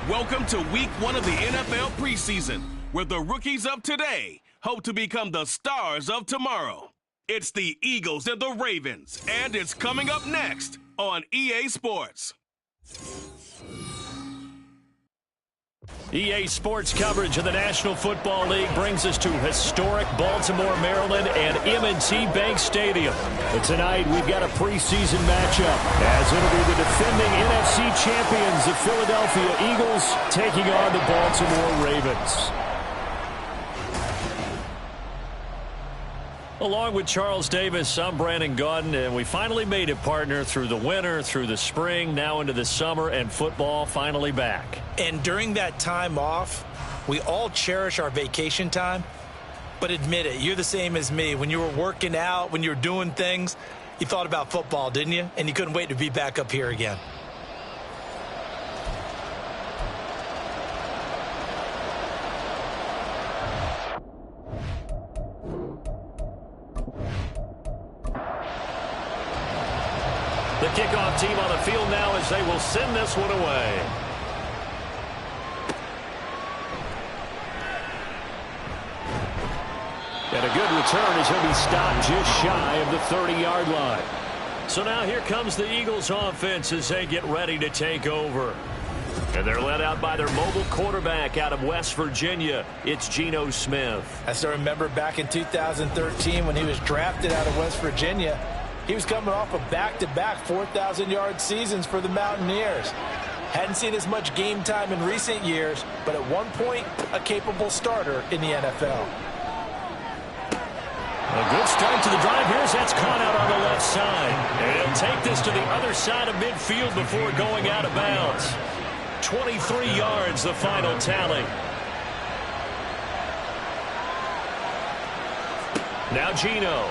Welcome to week 1 of the NFL preseason, where the rookies of today hope to become the stars of tomorrow. It's the Eagles and the Ravens, and it's coming up next on EA Sports. EA Sports coverage of the National Football League brings us to historic Baltimore, Maryland, and M&T Bank Stadium. But tonight, we've got a preseason matchup, as it'll be the defending NFC champions, the Philadelphia Eagles, taking on the Baltimore Ravens. Along with Charles Davis, I'm Brandon Gaudin, and we finally made it, partner, through the winter, through the spring, now into the summer, and football finally back. And during that time off, we all cherish our vacation time. But admit it, you're the same as me. When you were working out, when you were doing things, you thought about football, didn't you? And you couldn't wait to be back up here again. The kickoff team on the field now as they will send this one away. And a good return as he'll be stopped just shy of the 30-yard line. So now here comes the Eagles offense as they get ready to take over. And they're led out by their mobile quarterback out of West Virginia. It's Geno Smith. I still remember back in 2013 when he was drafted out of West Virginia. He was coming off of back-to-back 4,000-yard seasons for the Mountaineers. Hadn't seen as much game time in recent years, but at one point, a capable starter in the NFL. A good start to the drive. Here's that's caught out on the left side. And he'll take this to the other side of midfield before going out of bounds. 23 yards, the final tally. Now Geno.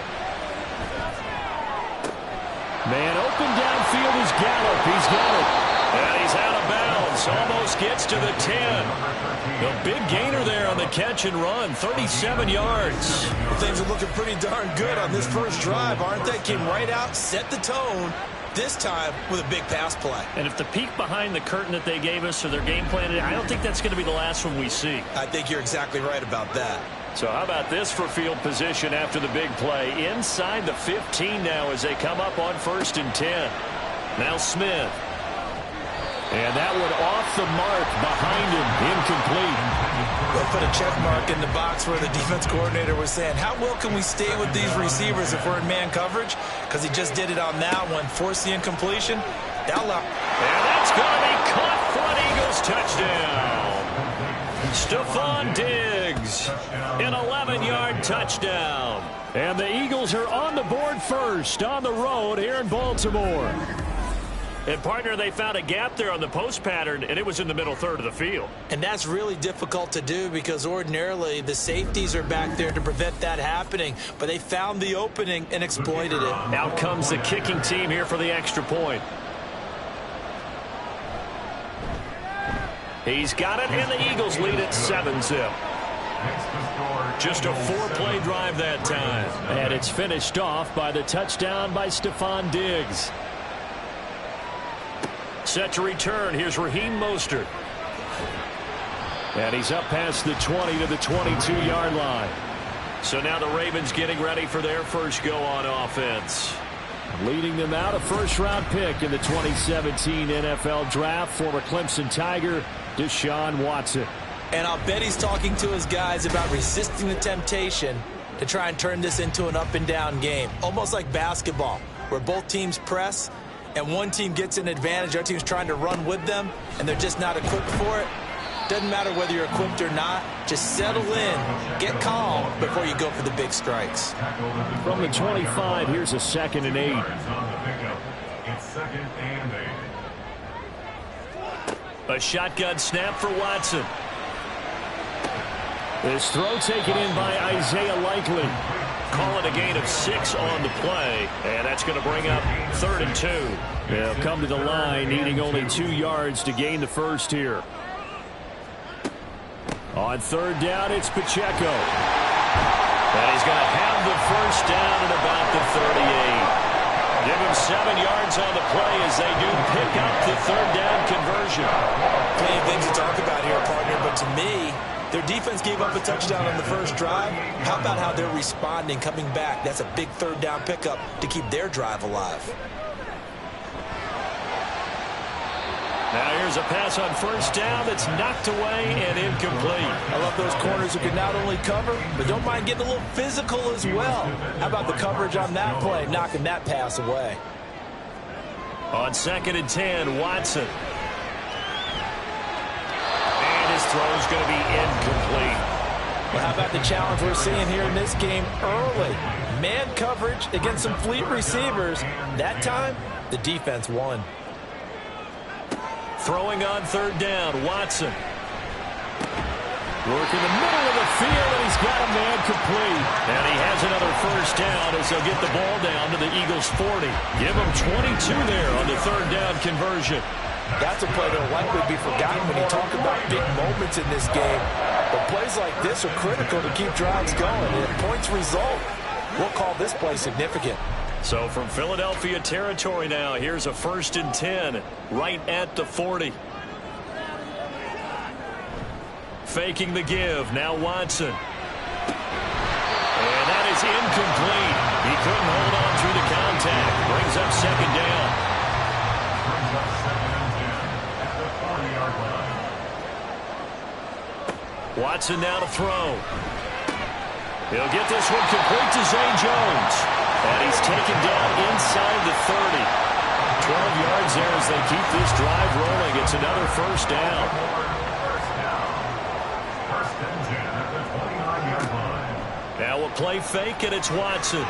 Man open downfield is Gallup. He's got it. And he's out of bounds. Almost gets to the 10. A big gainer there on the catch and run. 37 yards. Things are looking pretty darn good on this first drive, aren't they? Came right out, set the tone, this time with a big pass play. And if the peek behind the curtain that they gave us or their game plan, I don't think that's going to be the last one we see. I think you're exactly right about that. So how about this for field position after the big play? Inside the 15 now as they come up on 1st and 10. Now Smith. And that one off the mark behind him, incomplete. They'll put a check mark in the box where the defense coordinator was saying, how well can we stay with these receivers if we're in man coverage? Because he just did it on that one, forced the incompletion. And that's going to be caught for an Eagles touchdown. Stephon Diggs, an 11-yard touchdown. And the Eagles are on the board first on the road here in Baltimore. And, partner, they found a gap there on the post pattern, and it was in the middle third of the field. And that's really difficult to do because ordinarily the safeties are back there to prevent that happening. But they found the opening and exploited it. Out comes the kicking team here for the extra point. He's got it, and the Eagles lead at 7-zip. Just a 4-play drive that time. And it's finished off by the touchdown by Stephon Diggs. Set to return. Here's Raheem Mostert. And he's up past the 20 to the 22-yard line. So now the Ravens getting ready for their first go on offense. Leading them out, a first-round pick in the 2017 NFL Draft, former Clemson Tiger, Deshaun Watson. And I'll bet he's talking to his guys about resisting the temptation to try and turn this into an up-and-down game, almost like basketball, where both teams press and one team gets an advantage, our team's trying to run with them, and they're just not equipped for it, doesn't matter whether you're equipped or not, just settle in, get calm before you go for the big strikes. From the 25, here's a 2nd and 8. A shotgun snap for Watson. This throw taken in by Isaiah Likely. Call it a gain of 6 on the play, and that's going to bring up 3rd and 2. They'll come to the line, needing only 2 yards to gain the first here. On 3rd down, it's Pacheco. And he's going to have the first down at about the 38. Give him 7 yards on the play as they do pick up the 3rd down conversion. Plenty of things to talk about here, partner, but to me, their defense gave up a touchdown on the first drive. How about how they're responding, coming back? That's a big 3rd down pickup to keep their drive alive. Now here's a pass on 1st down that's knocked away and incomplete. I love those corners who can not only cover, but don't mind getting a little physical as well. How about the coverage on that play, knocking that pass away? On 2nd and 10, Watson. And his throw is going to be incomplete. Well, how about the challenge we're seeing here in this game early? Man coverage against some fleet receivers. That time, the defense won. Throwing on 3rd down, Watson. Working the middle of the field, and he's got a man complete. And he has another first down as they'll get the ball down to the Eagles' 40. Give them 22 there on the 3rd down conversion. That's a play that will likely be forgotten when you talk about big moments in this game. But plays like this are critical to keep drives going. And if points result, we'll call this play significant. So from Philadelphia territory now, here's a 1st and 10 right at the 40. Faking the give, now Watson. And that is incomplete. He couldn't hold on through the contact. Brings up 2nd down. Watson now to throw. He'll get this one complete to Zay Jones. And he's taken down inside the 30. 12 yards there as they keep this drive rolling. It's another first down. Now a play fake, and it's Watson.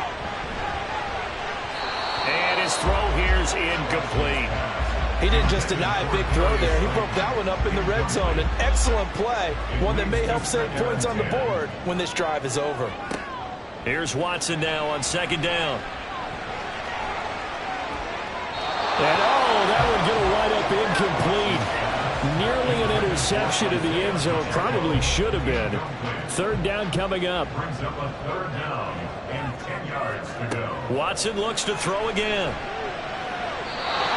And his throw here's incomplete. He didn't just deny a big throw there. He broke that one up in the red zone. An excellent play, one that may help save points on the board when this drive is over. Here's Watson now on 2nd down. And that would get a wide-up incomplete. Nearly an interception in the end zone. Probably should have been. 3rd down coming up. Brings up a 3rd down and 10 yards to go. Watson looks to throw again.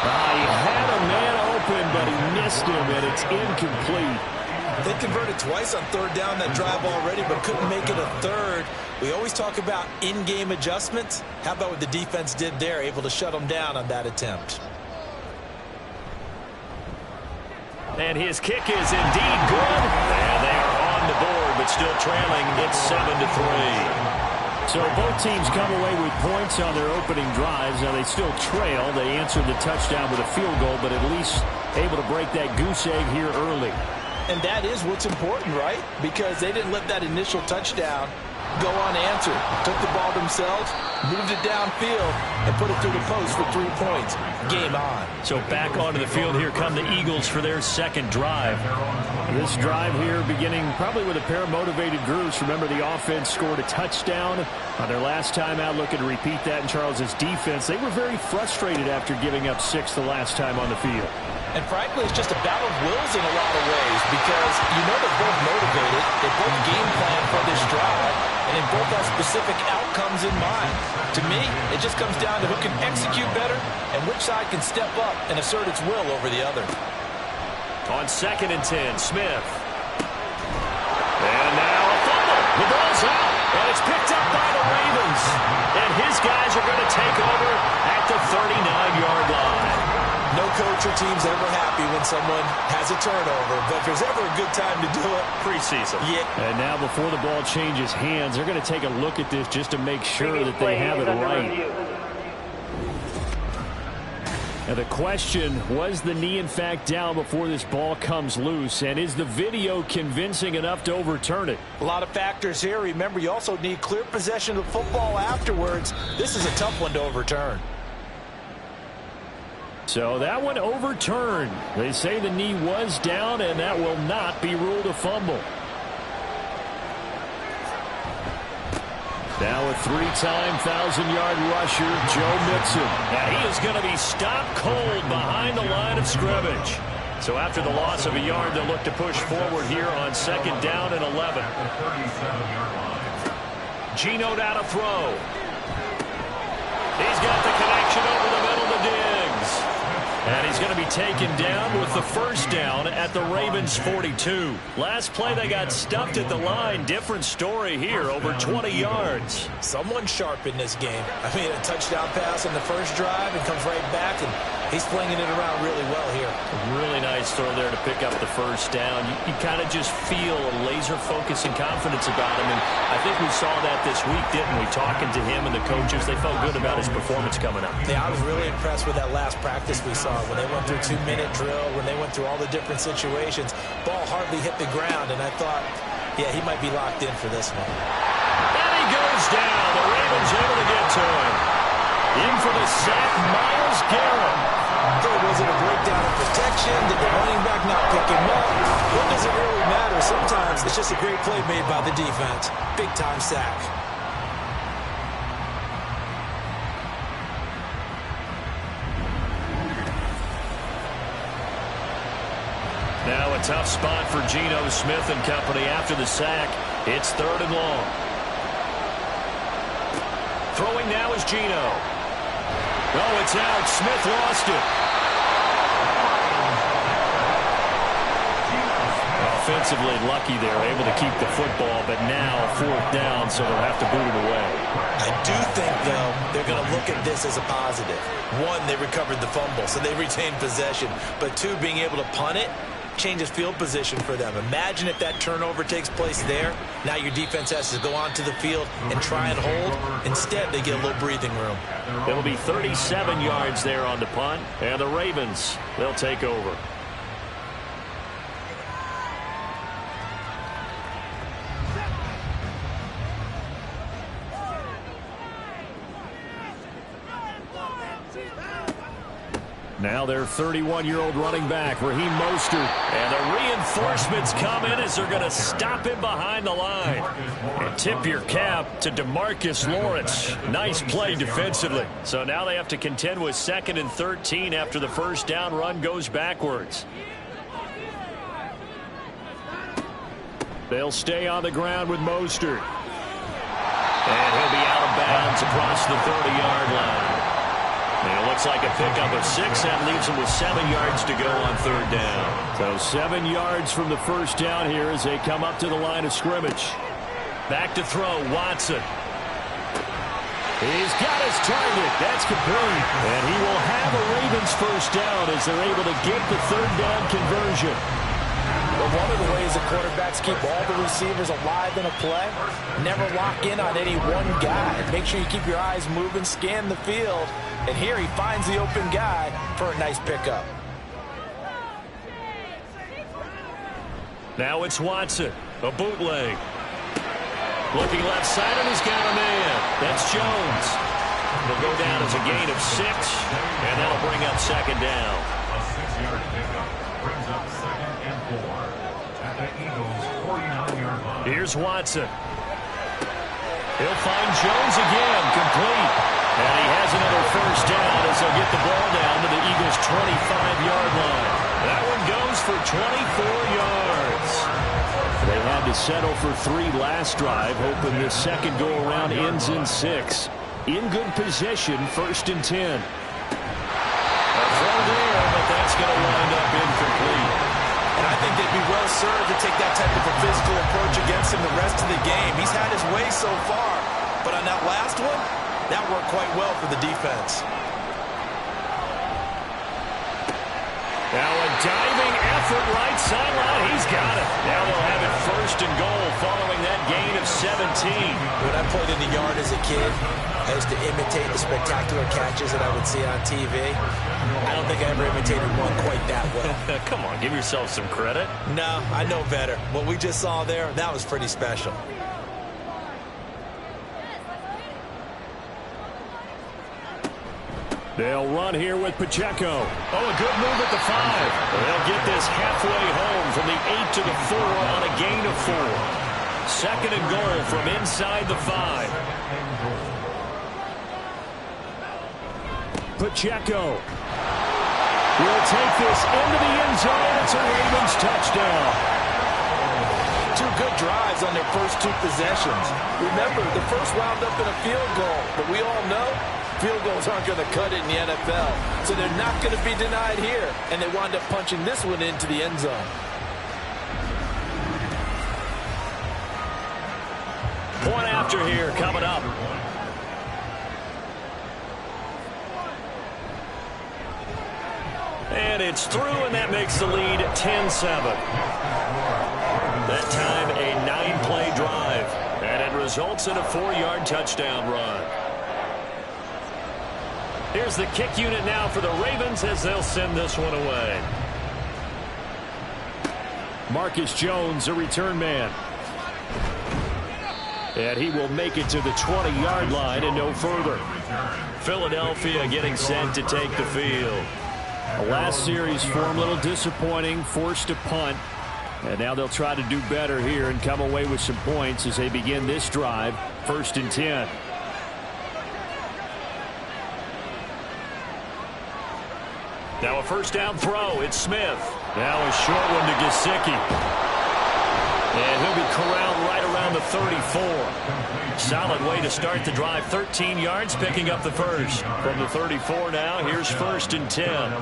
He had a man open, but he missed him, and it's incomplete. They converted twice on 3rd down that drive already, but couldn't make it a 3rd. We always talk about in-game adjustments. How about what the defense did there, able to shut them down on that attempt? And his kick is indeed good. And they are on the board, but still trailing. It's 7-3. So both teams come away with points on their opening drives. Now they still trail. They answered the touchdown with a field goal, but at least able to break that goose egg here early. And that is what's important, right? Because they didn't let that initial touchdown go unanswered. Took the ball themselves, moved it downfield, and put it through the post for 3 points. Game on. So back onto the field here come the Eagles for their 2nd drive. This drive here beginning probably with a pair of motivated groups. Remember, the offense scored a touchdown on their last time out, looking to repeat that in Charles's defense. They were very frustrated after giving up 6 the last time on the field. And frankly, it's just a battle of wills in a lot of ways because you know they're both motivated. They both game plan for this drive, and they both have specific outcomes in mind. To me, it just comes down to who can execute better and which side can step up and assert its will over the other. On 2nd and 10, Smith. And now a fumble. The ball's out, and it's picked up by the Ravens. And his guys are going to take over at the 39-yard line. No coach or team's ever happy when someone has a turnover, but if there's ever a good time to do it, preseason. Yeah. And now before the ball changes hands, they're going to take a look at this just to make sure that they have it right. And the question, was the knee in fact down before this ball comes loose? And is the video convincing enough to overturn it? A lot of factors here. Remember, you also need clear possession of the football afterwards. This is a tough one to overturn. So that one overturned. They say the knee was down, and that will not be ruled a fumble. Now a three-time 1,000-yard rusher, Joe Mixon. Now he is going to be stopped cold behind the line of scrimmage. So after the loss of a yard, they'll look to push forward here on 2nd down and 11. Geno down to throw. He's got the connection over the middle to Diggs. And he's going to be taken down with the first down at the Ravens' 42. Last play, they got stuffed at the line. Different story here, over 20 yards. Someone sharp in this game. I mean, a touchdown pass on the first drive and comes right back, and he's flinging it around really well here. A really nice throw there to pick up the first down. You kind of just feel a laser focus and confidence about him, and I think we saw that this week, didn't we? Talking to him and the coaches, they felt good about his performance coming up. Yeah, I was really impressed with that last practice we saw when they went through 2-minute drill, when they went through all the different situations. Ball hardly hit the ground, and I thought, yeah, he might be locked in for this one. And he goes down. The Ravens able to get to him. In for the sack, Myles Garrett. Was it a breakdown of protection? Did the running back not pick him up? What does it really matter? Sometimes it's just a great play made by the defense. Big-time sack. Now a tough spot for Geno Smith and company after the sack. It's 3rd and long. Throwing now is Geno. Oh, it's out. Smith lost it. Offensively lucky they're able to keep the football, but now 4th down, so they'll have to boot it away. I do think, though, they're going to look at this as a positive. 1, they recovered the fumble, so they retained possession. But 2, being able to punt it changes field position for them. Imagine if that turnover takes place there. Now your defense has to go onto the field and try and hold. Instead, they get a little breathing room. It'll be 37 yards there on the punt, and the Ravens, they'll take over. Now their 31-year-old running back, Raheem Mostert. And the reinforcements come in as they're going to stop him behind the line. And tip your cap to DeMarcus Lawrence. Nice play defensively. So now they have to contend with 2nd and 13 after the first down run goes backwards. They'll stay on the ground with Mostert. And he'll be out of bounds across the 30-yard line. And it looks like a pickup of 6. That leaves him with 7 yards to go on 3rd down. So 7 yards from the first down here as they come up to the line of scrimmage. Back to throw, Watson. He's got his target. That's complete. And he will have a Ravens first down as they're able to get the 3rd down conversion. But one of the ways the quarterbacks keep all the receivers alive in a play, never lock in on any one guy. Make sure you keep your eyes moving, scan the field. And here he finds the open guy for a nice pickup. Now it's Watson, a bootleg. Looking left side, and he's got a man. That's Jones. He'll go down as a gain of 6, and that'll bring up 2nd down. A 6-yard pickup brings up 2nd and 4 at the Eagles' 49-yard line. Here's Watson. He'll find Jones again, complete. And he has another first down as they'll get the ball down to the Eagles' 25-yard line. That one goes for 24 yards. They had to settle for 3 last drive, hoping this second go-around ends in 6. In good position, 1st and 10. A throw there, but that's going to wind up incomplete. And I think they'd be well served to take that type of a physical approach against him the rest of the game. He's had his way so far, but on that last one, that worked quite well for the defense. Now a diving effort right sideline. He's got it. Now they'll have it 1st and goal following that gain of 6. 17. When I played in the yard as a kid, I used to imitate the spectacular catches that I would see on TV. I don't think I ever imitated one quite that well. Come on, give yourself some credit. No, I know better. What we just saw there, that was pretty special. They'll run here with Pacheco. Oh, a good move at the 5. They'll get this halfway home from the 8 to the 4 on a gain of 4. 2nd and goal from inside the 5. Pacheco will take this into the end zone. It's a Ravens touchdown. 2 good drives on their first 2 possessions. Remember, the first wound up in a field goal, but we all know field goals aren't going to cut it in the NFL, so they're not going to be denied here, and they wind up punching this one into the end zone. Point after here coming up. And it's through, and that makes the lead 10-7. That time a 9-play drive, and it results in a 4-yard touchdown run. Here's the kick unit now for the Ravens as they'll send this one away. Marcus Jones, a return man. And he will make it to the 20-yard line and no further. Philadelphia getting set to take the field. The last series for him, a little disappointing, forced to punt. And now they'll try to do better here and come away with some points as they begin this drive, 1st and 10. Now a first down throw. It's Smith. Now a short one to Gesicki. And he'll be corralled right around the 34. Solid way to start the drive. 13 yards, picking up the first. From the 34 now, here's 1st and 10.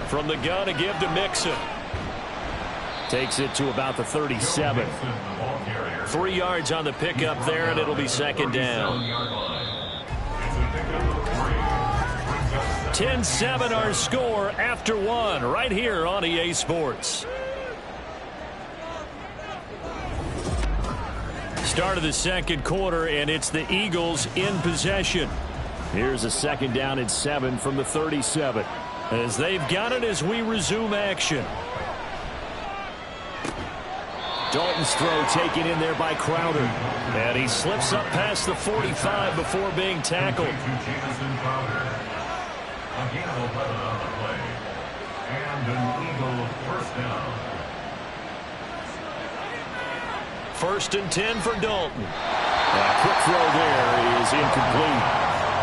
From the gun, a give to Mixon. Takes it to about the 37. 3 yards on the pickup there, and it'll be 2nd down. 10-7 our score after 1 right here on EA Sports. Start of the 2nd quarter, and it's the Eagles in possession. Here's a 2nd down and 7 from the 37. As they've got it as we resume action. Dalton's throw taken in there by Crowder. And he slips up past the 45 before being tackled. Again, 11 on the play. And an Eagle first down. 1st and 10 for Dalton. A quick throw there is incomplete.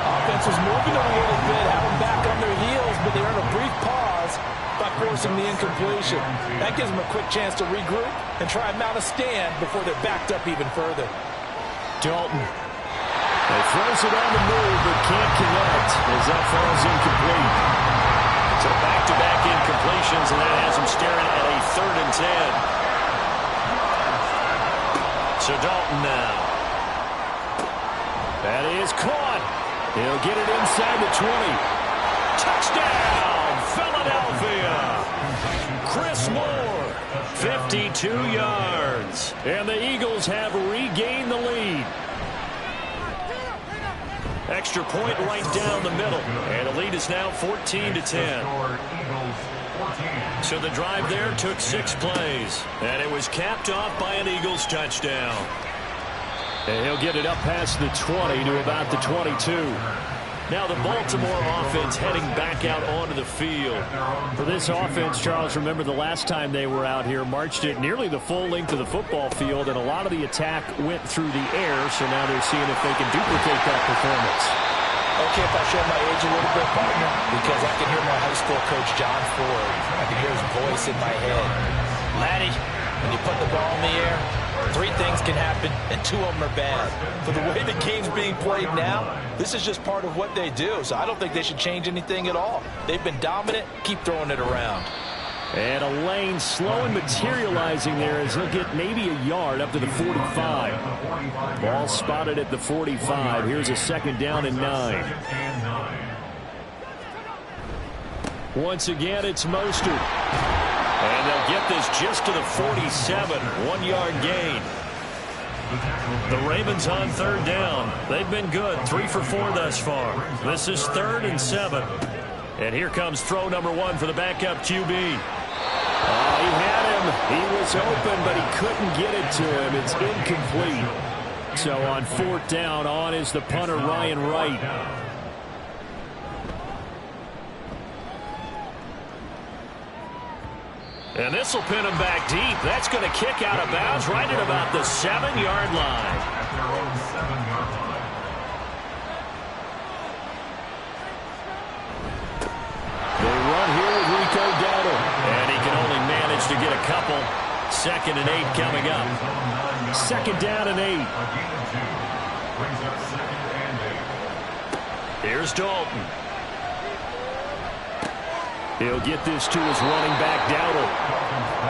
Offense was moving a little bit, having back on their heels, but they're in a brief pause by forcing the incompletion. That gives them a quick chance to regroup and try and mount a stand before they're backed up even further. Dalton. He throws it on the move, but can't connect as that falls incomplete. So back-to-back incompletions, and that has him staring at a 3rd and 10. So Dalton now. That is caught. He'll get it inside the 20. Touchdown, Philadelphia. Chris Moore, 52 yards. And the Eagles have regained the lead. Extra point right down the middle. And the lead is now 14-10. So the drive there took 6 plays. And it was capped off by an Eagles touchdown. And he'll get it up past the 20 to about the 22. Now the Baltimore offense heading back out onto the field. For this offense, Charles, remember the last time they were out here, marched it nearly the full length of the football field, and a lot of the attack went through the air, so now they're seeing if they can duplicate that performance. Okay, if I show my age a little bit, partner, because I can hear my high school coach, John Ford. I can hear his voice in my head. Laddie, when you put the ball in the air, 3 things can happen, and 2 of them are bad. For the way the game's being played now, this is just part of what they do, so I don't think they should change anything at all. They've been dominant. Keep throwing it around. And a lane slow and materializing there as he'll get maybe a yard up to the 45. Ball spotted at the 45. Here's a 2nd down and 9. Once again, it's Mostert. And they'll get this just to the 47, 1-yard gain. The Ravens on third down. They've been good, 3 for 4 thus far. This is 3rd and 7. And here comes throw number 1 for the backup QB. Oh, he had him. He was open, but he couldn't get it to him. It's incomplete. So on 4th down, on is the punter, Ryan Wright. And this will pin him back deep. That's going to kick out of bounds right at about the 7-yard line. At their own 7-yard line. They run here with Rico Dowdle. And he can only manage to get a couple. 2nd and 8 coming up. 2nd down and 8. A gain of 2. Brings up 2nd and 8. Here's Dalton. He'll get this to his running back, Dowdle.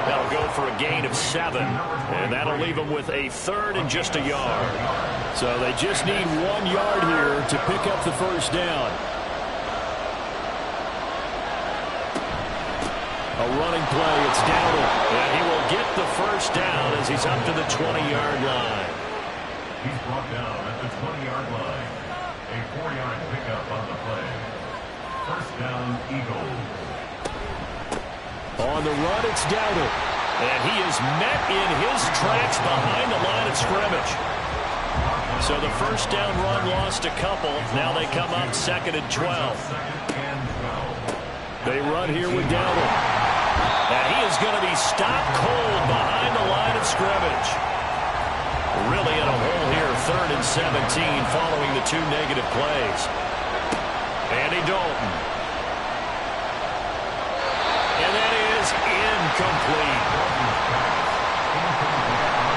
That'll go for a gain of 7. And that'll leave him with a 3rd and just a yard. So they just need 1 yard here to pick up the 1st down. A running play, it's Dowdle. And he will get the 1st down as he's up to the 20-yard line. He's brought down at the 20-yard line. A 4-yard pickup on the play. 1st down, Eagles. On the run, it's Dowdle. And he is met in his tracks behind the line of scrimmage. So the 1st down run lost a couple. Now they come up 2nd and 12. 2nd and 12. They run here with Dowdle. And he is going to be stopped cold behind the line of scrimmage. Really in a hole here, 3rd and 17 following the 2 negative plays. Andy Dalton. And that is incomplete.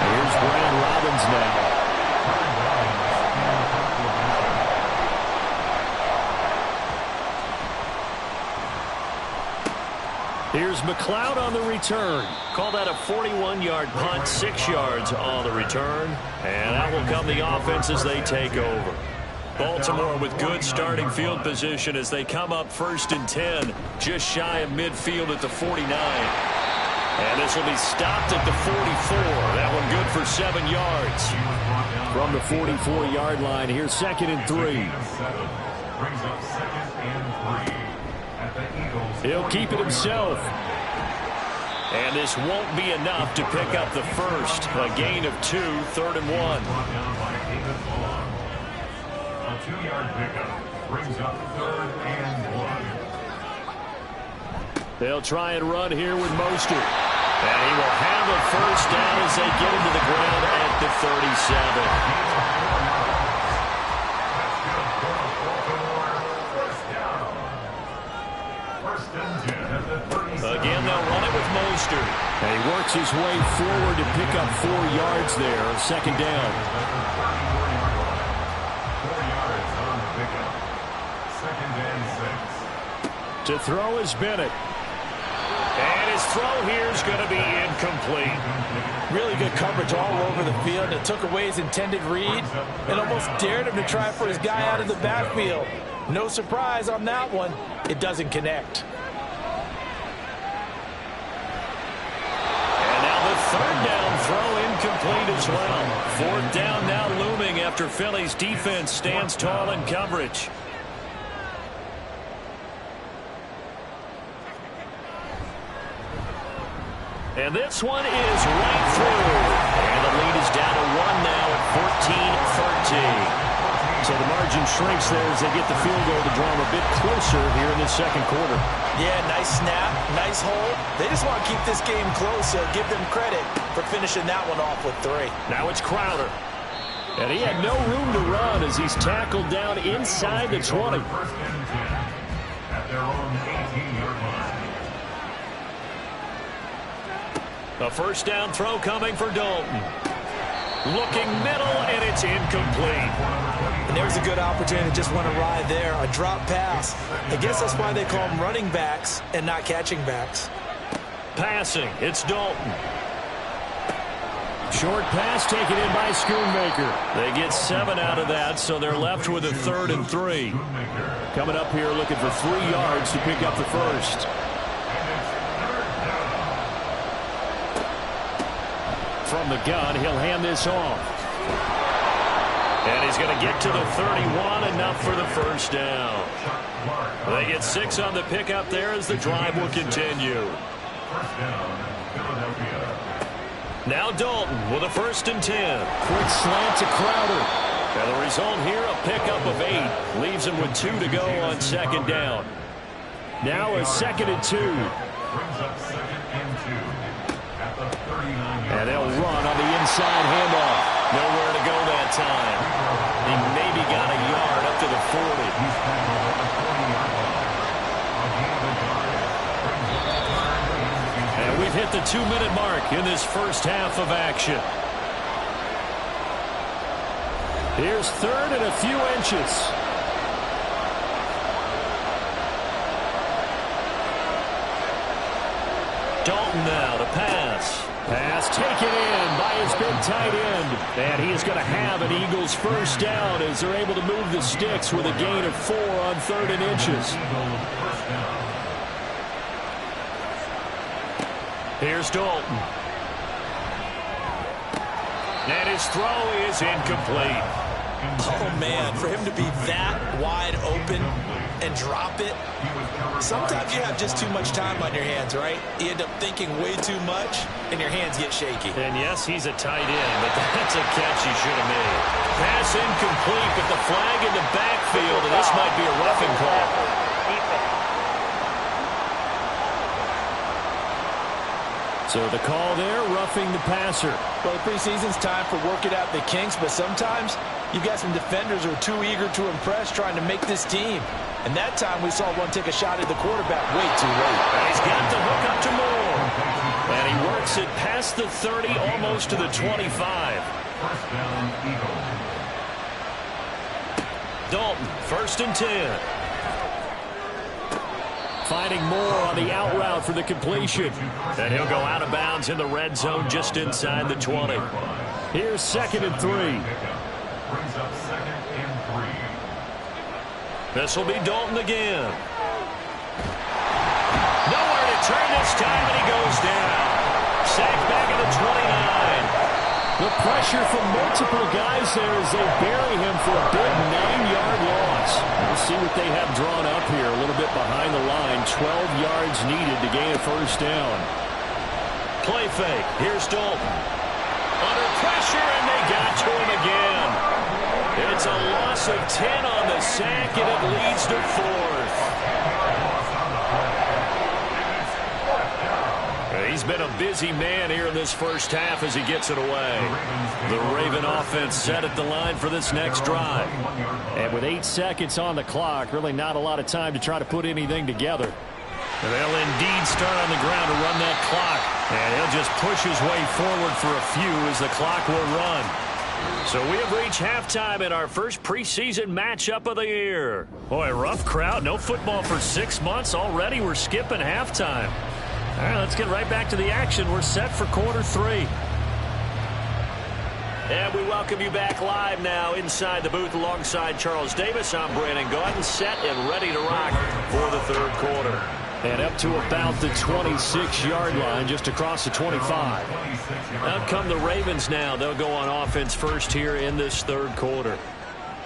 Here's Brad Robbins now. Here's McLeod on the return. Call that a 41-yard punt, 6 yards on the return. And out will come the offense as they take over. Baltimore with good starting field position as they come up 1st and 10, just shy of midfield at the 49. And this will be stopped at the 44. That one good for 7 yards. From the 44-yard line, here's 2nd and 3. Brings up 2nd and 3. At the Eagles. He'll keep it himself. And this won't be enough to pick up the 1st. A gain of 2, 3rd and 1. Brought down by David Long. A 2-yard pickup brings up 3rd and 1. They'll try and run here with Mostert. And he will have a 1st down as they get him to the ground at the 37. Again, they'll run it with Mostert. And he works his way forward to pick up 4 yards there. 2nd down. 4 yards on the pickup. 2nd and 6. To throw is Bennett. And his throw here is going to be incomplete. Really good coverage all over the field. It took away his intended read and almost dared him to try for his guy out of the backfield. No surprise on that one. It doesn't connect. And now the 3rd down throw incomplete as well. 4th down now looming after Philly's defense stands tall in coverage. And this one is right through. And the lead is down to 1 now at 14-13. So the margin shrinks there as they get the field goal to draw them a bit closer here in the 2nd quarter. Yeah, nice snap, nice hold. They just want to keep this game close, so give them credit for finishing that one off with 3. Now it's Crowder. And he had no room to run as he's tackled down inside the 20. 1st and 10 at their own 18-yard line. A 1st down throw coming for Dalton. Looking middle, and it's incomplete. And there's a good opportunity to just want to ride there. A drop pass. I guess that's why they call them running backs and not catching backs. Passing, it's Dalton. Short pass taken in by Schoonmaker. They get 7 out of that, so they're left with a 3rd and 3. Coming up here looking for 3 yards to pick up the 1st. from the gun. He'll hand this off. And he's going to get to the 31, enough for the first down. They get 6 on the pickup there as the drive will continue. First down, Philadelphia. Now Dalton with a 1st and 10. Quick slant to Crowder. And the result here, a pickup of 8. Leaves him with 2 to go on 2nd down. Now a 2nd and 2. Brings up 2nd and 2 at the 39-yard And they'll run on the inside handoff. Nowhere to go that time. He maybe got a yard up to the 40. He's tackled at the 40-yard line. A gain of a yard. Brings up 3rd and 2. And we've hit the 2-minute mark in this first half of action. Here's 3rd and a few inches. Dalton now to pass. Pass taken in by his big tight end. And he is going to have an Eagles first down as they're able to move the sticks with a gain of 4 on 3rd and inches. Here's Dalton. And his throw is incomplete. Oh, man, for him to be that wide open and drop it, sometimes you have just too much time on your hands, right? You end up thinking way too much, and your hands get shaky. And yes, he's a tight end, but that's a catch he should have made. Pass incomplete, but the flag in the backfield, and this might be a roughing call. So the call there, roughing the passer. Well, the preseason's time for working out the kinks, but sometimes you've got some defenders who are too eager to impress trying to make this team. And that time we saw one take a shot at the quarterback way too late. And he's got the hook up to Moore. And he works it past the 30, almost to the 25. First down, Eagles. Dalton, 1st and 10. Finding Moore on the out route for the completion. And he'll go out of bounds in the red zone just inside the 20. Here's 2nd and 3. Brings up 2nd and 3. This will be Dalton again. Nowhere to turn this time, and he goes down. Sacked back at the 29. The pressure from multiple guys there as they bury him for a big 9-yard loss. We'll see what they have drawn up here. A little bit behind the line. 12 yards needed to gain a first down. Play fake. Here's Dalton. Under pressure, and they got to him again. It's a loss of 10 on the sack, and it leads to 4th. He's been a busy man here in this first half as he gets it away. The Raven offense set at the line for this next drive. And with 8 seconds on the clock, really not a lot of time to try to put anything together. And they'll indeed start on the ground to run that clock. And he'll just push his way forward for a few as the clock will run. So we have reached halftime in our first preseason matchup of the year. Boy, rough crowd. No football for 6 months already. We're skipping halftime. All right, let's get right back to the action. We're set for quarter 3. And we welcome you back live now inside the booth alongside Charles Davis. I'm Brandon Gordon, set and ready to rock for the 3rd quarter. And up to about the 26-yard line, just across the 25. Out come the Ravens now. They'll go on offense first here in this 3rd quarter.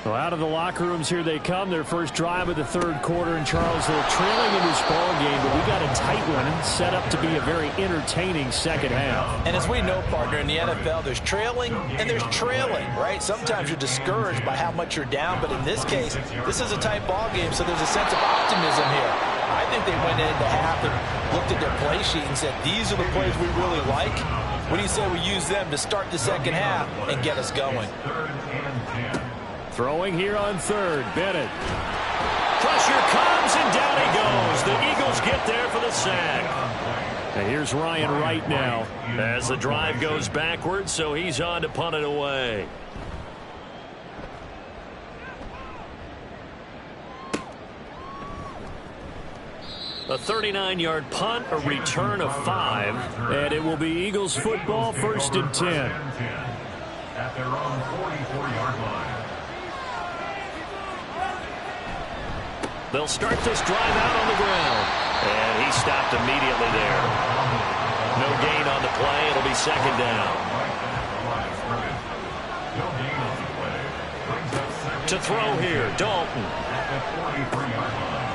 Well, out of the locker rooms here they come. Their first drive of the 3rd quarter. And Charles, they're trailing in this ball game, but we got a tight one set up to be a very entertaining second half. And as we know, partner, in the NFL, there's trailing and there's trailing, right? Sometimes you're discouraged by how much you're down, but in this case, this is a tight ball game, so there's a sense of optimism here. I think they went into half and looked at their play sheet and said, these are the plays we really like. What do you say we use them to start the second half and get us going? Throwing here on 3rd, Bennett. Pressure comes, and down he goes. The Eagles get there for the sack. And here's Ryan Wright now. As the drive goes backwards, so he's on to punt it away. A 39-yard punt, a return of 5. And it will be Eagles football, 1st and 10. At their own 44-yard line. They'll start this drive out on the ground. And he stopped immediately there. No gain on the play. It'll be second down. To throw here, Dalton.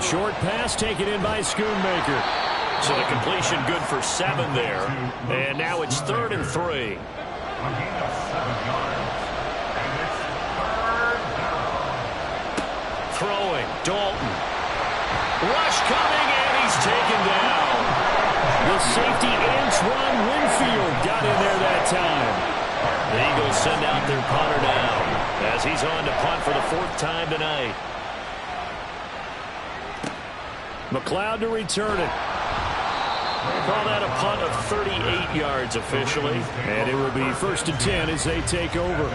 Short pass taken in by Schoonmaker. So the completion good for 7 there. And now it's 3rd and 3. Throwing, Dalton. Rush coming, and he's taken down. The safety, Antoine Winfield, got in there that time. The Eagles send out their punter now as he's on to punt for the 4th time tonight. McLeod to return it. Call that a punt of 38 yards officially. And it will be 1st and 10 as they take over.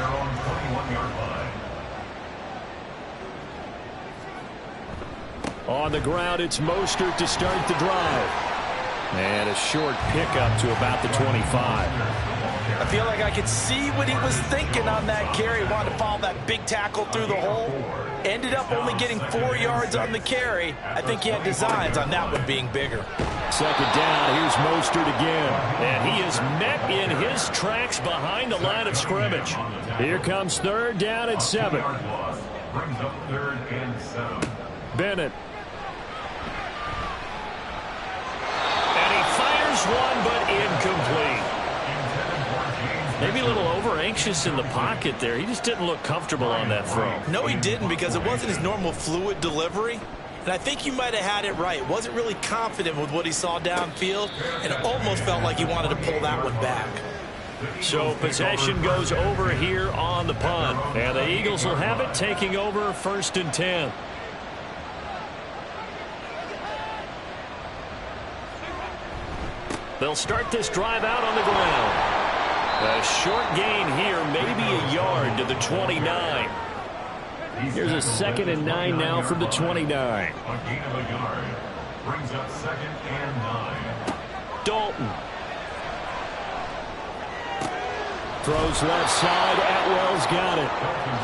On the ground, it's Mostert to start the drive. And a short pickup to about the 25. I feel like I could see what he was thinking on that carry. Wanted to follow that big tackle through the hole. Ended up only getting 4 yards on the carry. I think he had designs on that one being bigger. Second down, here's Mostert again. And he is met in his tracks behind the line of scrimmage. Here comes 3rd down and 7. Brings up 3rd and 7. Bennett. And he fires one, but incomplete. Maybe a little over-anxious in the pocket there. He just didn't look comfortable on that throw. No, he didn't, because it wasn't his normal fluid delivery. And I think you might have had it right. Wasn't really confident with what he saw downfield, and it almost felt like he wanted to pull that one back. So possession goes over here on the punt. And the Eagles will have it, taking over 1st and 10. They'll start this drive out on the ground. A short gain here, maybe a yard to the 29. Here's a 2nd and 9 now from the 29. A gain of a yard. Brings up 2nd and 9. Dalton. Throws left side. Atwell's got it.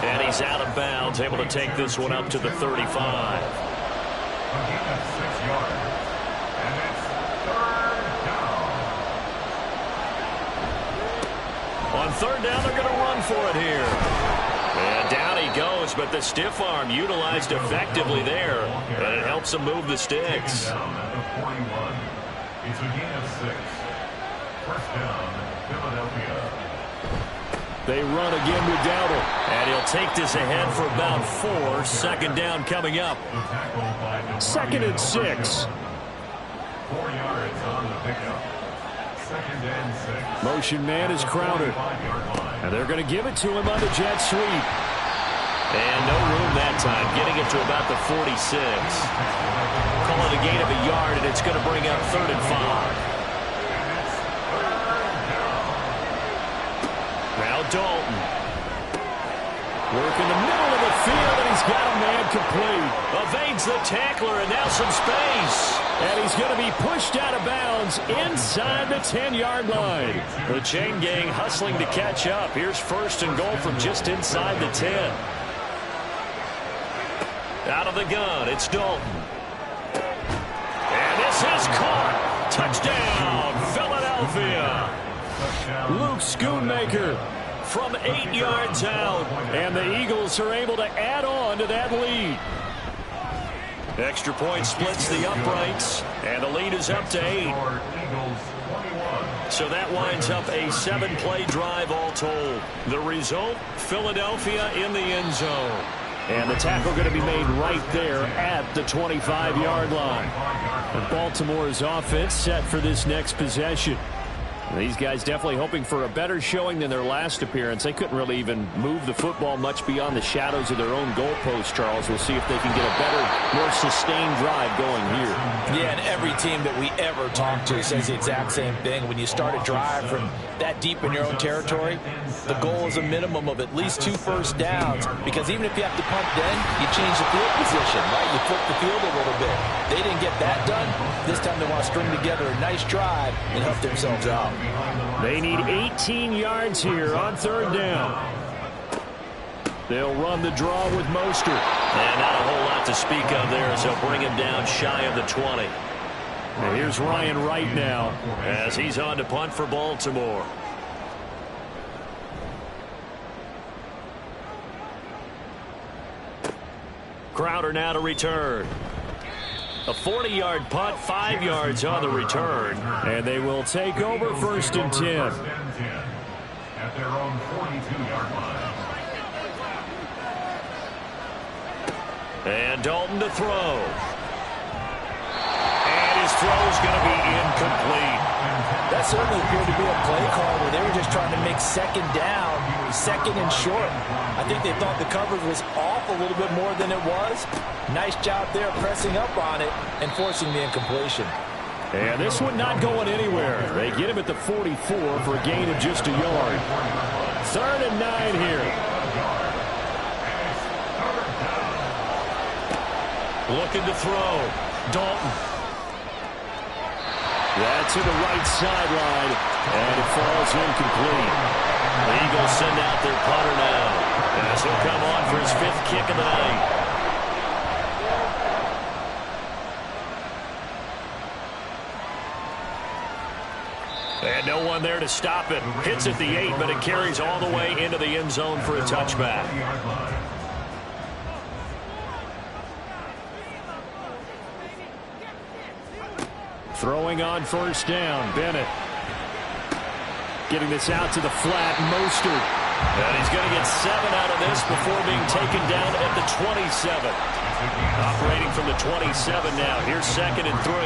And he's out of bounds, able to take this one up to the 35. A gain of 6 yards. And it's 3rd down. On 3rd down, they're going to run for it here. And down he goes, but the stiff arm utilized effectively there. And it helps him move the sticks. Down at the 41. It's a gain of 6. 1st down, Philadelphia. They run again with Dowdle. And he'll take this ahead for about 4. 2nd down coming up. 2nd and 6. 4 yards on the pickup. 2nd and 6. Motion man is Crowder. And they're going to give it to him on the jet sweep. And no room that time, getting it to about the 46. Call it a gain of a yard, and it's going to bring up 3rd and 5. Now Dalton. Work in the middle of the field, and he's got a man complete. Evades the tackler, and now some space. And he's going to be pushed out of bounds inside the 10-yard line. The chain gang hustling to catch up. Here's 1st and goal from just inside the 10. Out of the gun, it's Dalton. And this is caught. Touchdown, Philadelphia. Luke Schoonmaker from 8 yards out. And the Eagles are able to add on to that lead. Extra point splits the uprights, and the lead is up to 8. So that winds up a 7-play drive all told. The result, Philadelphia in the end zone. And the tackle going to be made right there at the 25-yard line. And Baltimore's offense set for this next possession. These guys definitely hoping for a better showing than their last appearance. They couldn't really even move the football much beyond the shadows of their own goalpost, Charles. We'll see if they can get a better, more sustained drive going here. Yeah, and every team that we ever talk to says the exact same thing. When you start a drive from that deep in your own territory, the goal is a minimum of at least 2 first downs, because even if you have to punt then, you change the field position, right? You flip the field a little bit. They didn't get that done. This time they want to string together a nice drive and help themselves out. They need 18 yards here on 3rd down. They'll run the draw with Mostert. And not a whole lot to speak of there, as they'll bring him down shy of the 20. And here's Ryan Wright now as he's on to punt for Baltimore. Crowder now to return. A 40-yard punt, 5 yards on the return. And they will take over 1st and 10. At their own 42-yard line. And Dalton to throw. And his throw is going to be incomplete. That certainly appeared to be a play call where they were just trying to make second down, second and short. I think they thought the coverage was off a little bit more than it was. Nice job there pressing up on it and forcing the incompletion. And this one not going anywhere. They get him at the 44 for a gain of just a yard. 3rd and 9 here. Looking to throw. Dalton. That's to the right sideline, and it falls incomplete. The Eagles send out their punter now, as he'll come on for his 5th kick of the night. And no one there to stop it. Hits at the 8, but it carries all the way into the end zone for a touchback. Throwing on 1st down, Bennett. Getting this out to the flat, Mostert. And he's going to get 7 out of this before being taken down at the 27. Operating from the 27 now. Here's 2nd and 3.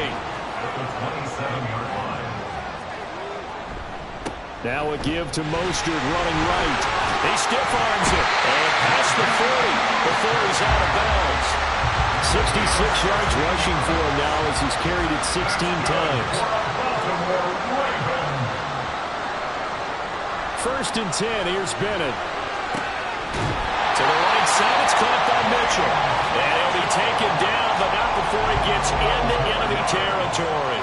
Now a give to Mostert running right. He stiff arms it. And past the 40 before he's out of bounds. 66 yards rushing for him now as he's carried it 16 times. 1st and 10, here's Bennett. To the right side, it's caught by Mitchell. And he'll be taken down, but not before he gets into enemy territory.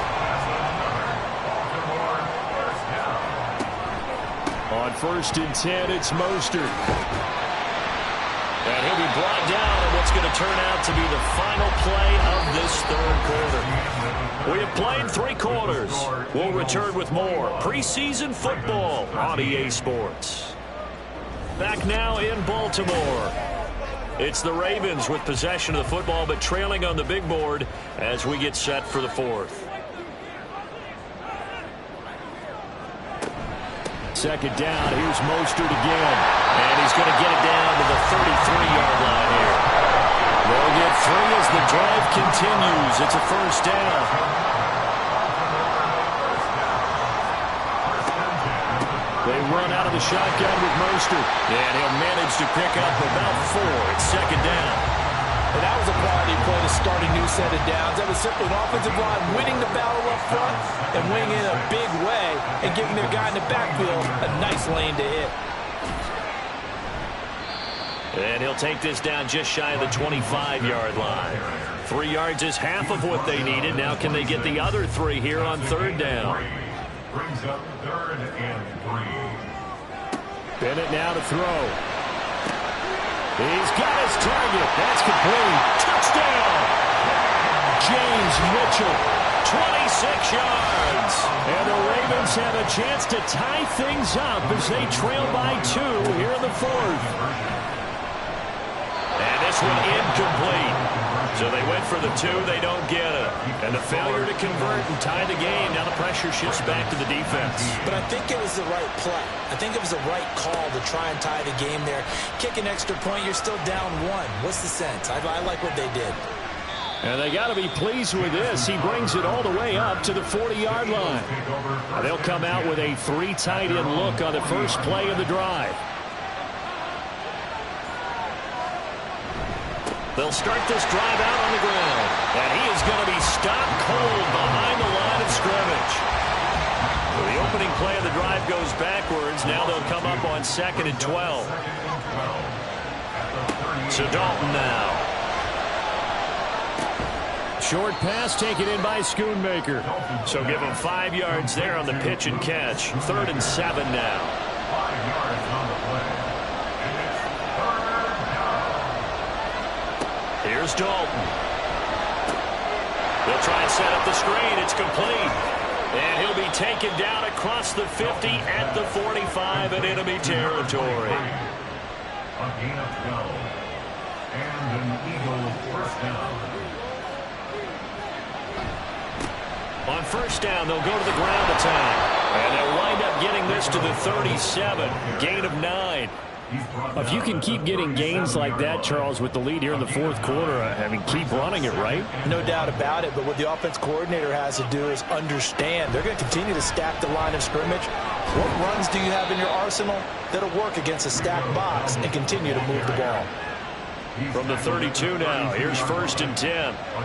On 1st and 10, it's Mostert. And he'll be brought down in what's going to turn out to be the final play of this 3rd quarter. We have played 3 quarters. We'll return with more preseason football on EA Sports. Back now in Baltimore. It's the Ravens with possession of the football, but trailing on the big board as we get set for the 4th. 2nd down, here's Mostert again. And he's going to get it down to the 33-yard line here. They'll get 3 as the drive continues. It's a 1st down. They run out of the shotgun with Mostert. And he'll manage to pick up about 4. It's 2nd down. And that was a quality play to start a new set of downs. That was simply an offensive line winning the battle up front and winning in a big way and giving their guy in the backfield a nice lane to hit. And he'll take this down just shy of the 25-yard line. 3 yards is half of what they needed. Now can they get the other 3 here on 3rd down? Brings up 3rd and 3. Bennett now to throw. He's got his target. That's complete. Touchdown! James Mitchell. 26 yards. And the Ravens have a chance to tie things up as they trail by 2 here in the 4th. And this one incomplete. So they went for the 2, they don't get it. And the failure to convert and tie the game. Now the pressure shifts back to the defense. But I think it was the right play. I think it was the right call to try and tie the game there. Kick an extra point, you're still down 1. What's the sense? I like what they did. And they got to be pleased with this. He brings it all the way up to the 40-yard line. They'll come out with a 3 tight end look on the first play of the drive. They'll start this drive out on the ground. And he is going to be stopped cold behind the line of scrimmage. So the opening play of the drive goes backwards. Now they'll come up on 2nd and 12. So Dalton now. Short pass taken in by Schoonmaker. So give him 5 yards there on the pitch and catch. 3rd and 7 now. 5 yards on the play. Here's Dalton. They'll try and set up the screen. It's complete. And he'll be taken down across the 50 at the 45 in enemy territory. A gain of 12. And an Eagle first down. On first down, they'll go to the ground attack. And they'll wind up getting this to the 37. Gain of 9. If you can keep getting gains like that, Charles, with the lead here in the fourth quarter, I mean, keep running it, right? No doubt about it, but what the offense coordinator has to do is understand they're going to continue to stack the line of scrimmage. What runs do you have in your arsenal that'll work against a stacked box and continue to move the ball? From the 32 now, here's first and 10. A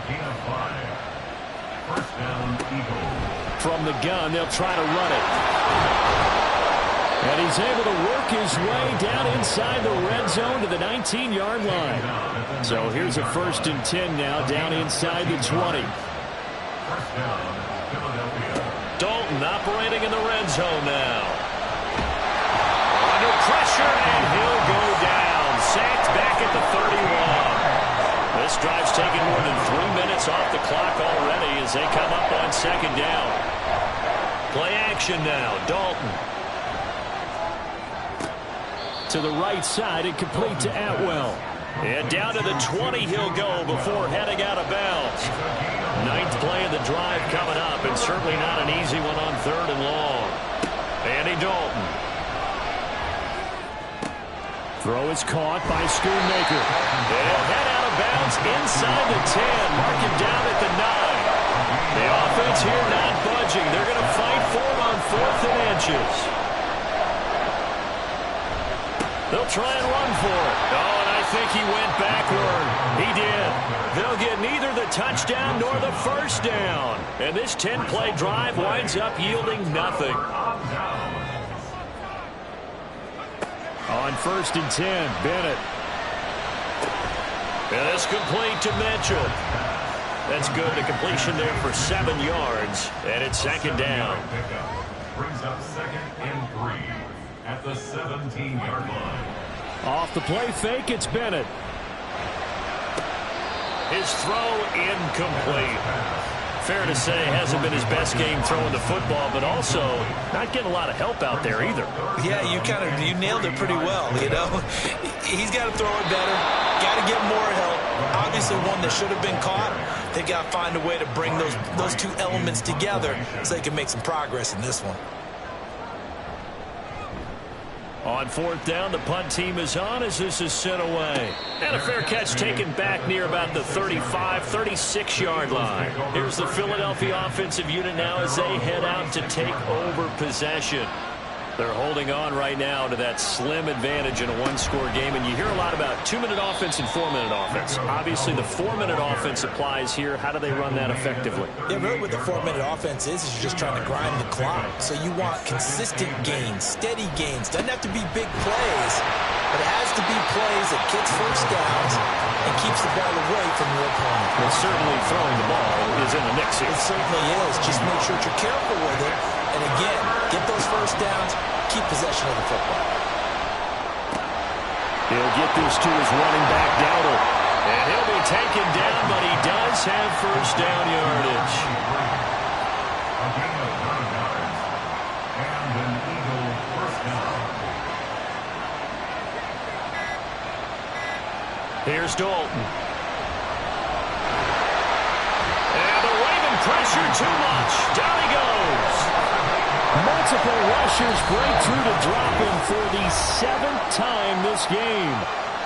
gain of 5. First down, Eagle. From the gun, they'll try to run it. And he's able to work his way down inside the red zone to the 19-yard line. So here's a first and 10 now down inside the 20. First down, Philadelphia. Dalton operating in the red zone now. Under pressure, and he'll go down. Sacked back at the 31. This drive's taken more than 3 minutes off the clock already as they come up on second down. Play action now, Dalton. To the right side, and complete to Atwell. And down to the 20 he'll go before heading out of bounds. Ninth play of the drive coming up, and certainly not an easy one on third and long. Andy Dalton. Throw is caught by Schoonmaker. They'll head out of bounds inside the 10. Mark him down at the 9. The offense here not budging. They're going to fight for it on 4th and inches. They'll try and run for it. Oh, and I think he went backward. He did. They'll get neither the touchdown nor the first down. And this 10-play drive winds up yielding nothing. On first and 10, Bennett. And it's complete to Mitchell. That's good. A completion there for 7 yards. And it's second down. Brings up second and 3. At the 17-yard line. Off the play fake, it's Bennett. His throw incomplete. Fair to say, hasn't been his best game throwing the football, but also not getting a lot of help out there either. Yeah, you nailed it pretty well, you know. He's got to throw it better, got to get more help. Obviously one that should have been caught. They got to find a way to bring those two elements together so they can make some progress in this one. On fourth down, the punt team is on as this is sent away. And a fair catch taken back near about the 35, 36-yard line. Here's the Philadelphia offensive unit now as they head out to take over possession. They're holding on right now to that slim advantage in a one-score game, and you hear a lot about 2-minute offense and 4-minute offense. Obviously, the 4-minute offense applies here. How do they run that effectively? Yeah, really what the 4-minute offense is you're just trying to grind the clock. So you want consistent gains, steady gains. Doesn't have to be big plays, but it has to be plays that gets first downs and keeps the ball away from your opponent. Well, certainly throwing the ball is in the mix here. It certainly is. Just make sure that you're careful with it. And again, get those first downs, keep possession of the football. He'll get this to his running back, Dowdle. And he'll be taken down, but he does have first down yardage. A gain of 9 yards. And an Eagle first down. Here's Dalton. And the Raven pressure too much. Down he goes. Multiple rushers break through to drop him for the 7th time this game.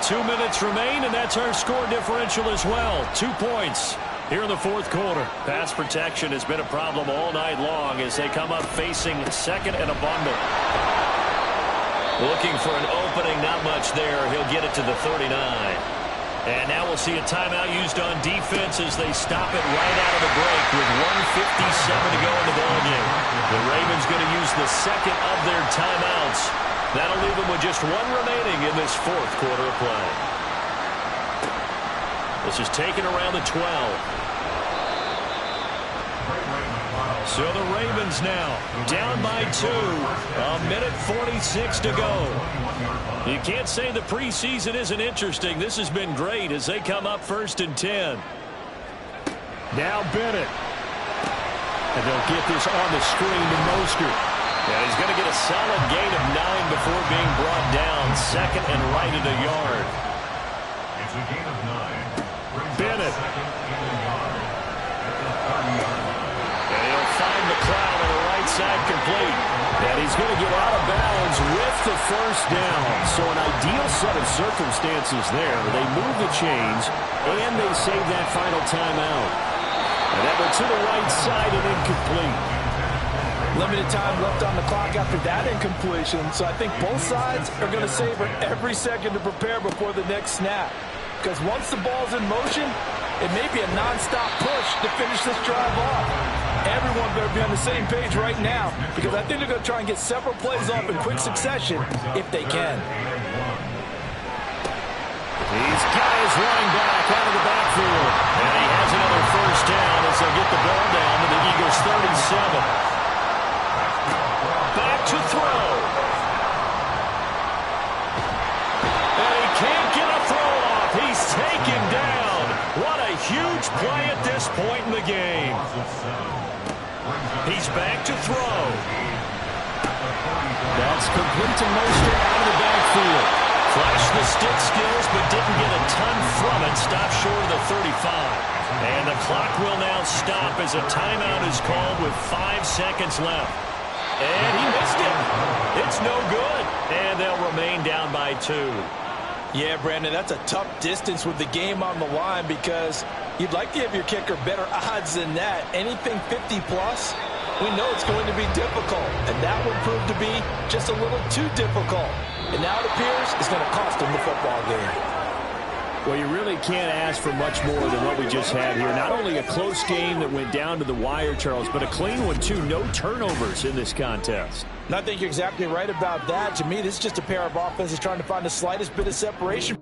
2 minutes remain, and that's our score differential as well. 2 points here in the fourth quarter. Pass protection has been a problem all night long as they come up facing second and a bundle. Looking for an opening, not much there. He'll get it to the 39. And now we'll see a timeout used on defense as they stop it right out of the break with 1:57 to go in the ballgame. The Ravens going to use the second of their timeouts. That'll leave them with just 1 remaining in this fourth quarter of play. This is taken around the 12. So the Ravens now down by 2. 1:46 to go. You can't say the preseason isn't interesting. This has been great as they come up first and 10. Now Bennett. And they'll get this on the screen to Mostert. Yeah, he's going to get a solid gain of 9 before being brought down. Second and right at a yard. It's a gain of 9. Bennett. Second and a yard at the 30-yard line. And he'll find the cloud on the right side complete. And he's going to get out of bounds with the first down. So an ideal set of circumstances there. They move the chains, and they save that final timeout. And that went to the right side and incomplete. Limited time left on the clock after that incompletion, so I think both sides are going to savor every second to prepare before the next snap. Because once the ball's in motion, it may be a non-stop push to finish this drive off. Everyone better be on the same page right now, because I think they're going to try and get several plays off in quick succession if they can. He's got his running back out of the backfield. And he has another first down as they'll get the ball down to the Eagles' 37. Back to throw. And he can't get a throw off. He's taken down. What a huge play at this point in the game. He's back to throw. That's complete to Mostert out of the backfield. Flashed the stick skills, but didn't get a ton from it. Stopped short of the 35. And the clock will now stop as a timeout is called with 5 seconds left. And he missed it. It's no good. And they'll remain down by 2. Yeah, Brandon, that's a tough distance with the game on the line because you'd like to have your kicker better odds than that. Anything 50-plus, we know it's going to be difficult. And that would prove to be just a little too difficult. And now it appears it's going to cost him the football game. Well, you really can't ask for much more than what we just had here. Not only a close game that went down to the wire, Charles, but a clean one, too. No turnovers in this contest. And I think you're exactly right about that. To me, this is just a pair of offenses trying to find the slightest bit of separation.